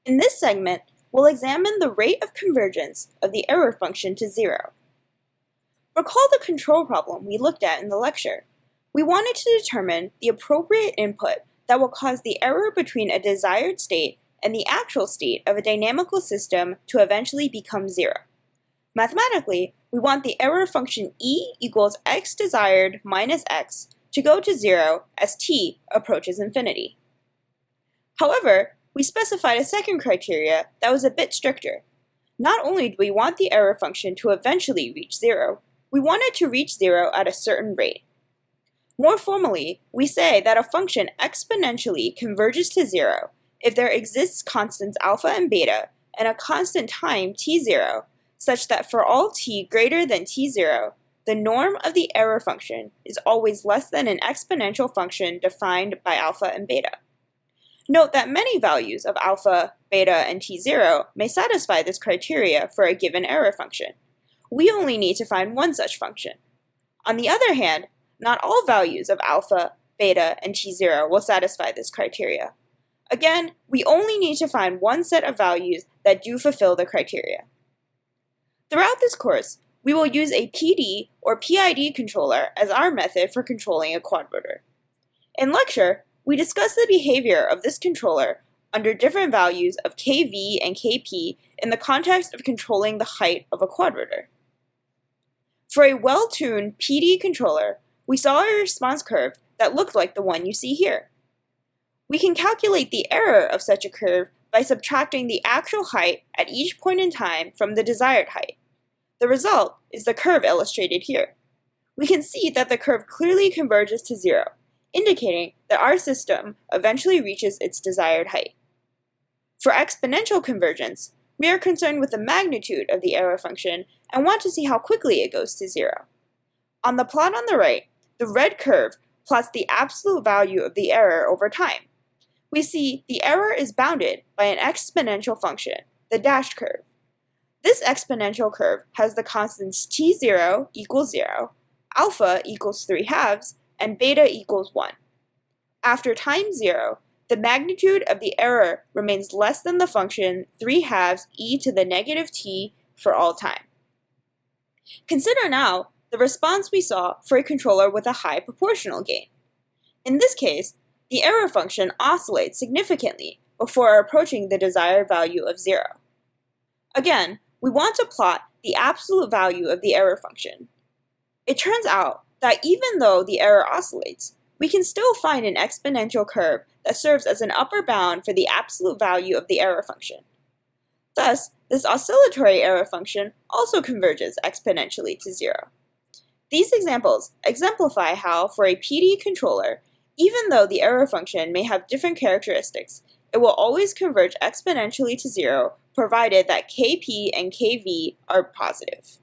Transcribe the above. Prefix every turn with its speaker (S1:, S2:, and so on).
S1: In this segment, we'll examine the rate of convergence of the error function to 0. Recall the control problem we looked at in the lecture. We wanted to determine the appropriate input that will cause the error between a desired state and the actual state of a dynamical system to eventually become 0. Mathematically, we want the error function e equals x desired minus x to go to 0 as t approaches infinity. However, we specified a second criteria that was a bit stricter. Not only do we want the error function to eventually reach 0, we want it to reach 0 at a certain rate. More formally, we say that a function exponentially converges to 0 if there exists constants alpha and beta and a constant time t0, such that for all t greater than t0, the norm of the error function is always less than an exponential function defined by alpha and beta. Note that many values of alpha, beta, and t0 may satisfy this criteria for a given error function. We only need to find one such function. On the other hand, not all values of alpha, beta, and t0 will satisfy this criteria. Again, we only need to find one set of values that do fulfill the criteria. Throughout this course, we will use a PD or PID controller as our method for controlling a quadrotor. In lecture, we discuss the behavior of this controller under different values of kV and kp in the context of controlling the height of a quadrotor. For a well-tuned PD controller, we saw a response curve that looked like the one you see here. We can calculate the error of such a curve by subtracting the actual height at each point in time from the desired height. The result is the curve illustrated here. We can see that the curve clearly converges to 0, indicating that our system eventually reaches its desired height. For exponential convergence, we are concerned with the magnitude of the error function and want to see how quickly it goes to 0. On the plot on the right, the red curve plots the absolute value of the error over time. We see the error is bounded by an exponential function, the dashed curve. This exponential curve has the constants t0 equals 0, alpha equals 3/2, and beta equals 1. After time 0, the magnitude of the error remains less than the function 3/2 e to the negative t for all time. Consider now the response we saw for a controller with a high proportional gain. In this case, the error function oscillates significantly before approaching the desired value of 0. Again, we want to plot the absolute value of the error function. It turns out that even though the error oscillates, we can still find an exponential curve that serves as an upper bound for the absolute value of the error function. Thus, this oscillatory error function also converges exponentially to 0. These examples exemplify how, for a PD controller, even though the error function may have different characteristics, it will always converge exponentially to 0 provided that Kp and Kv are positive.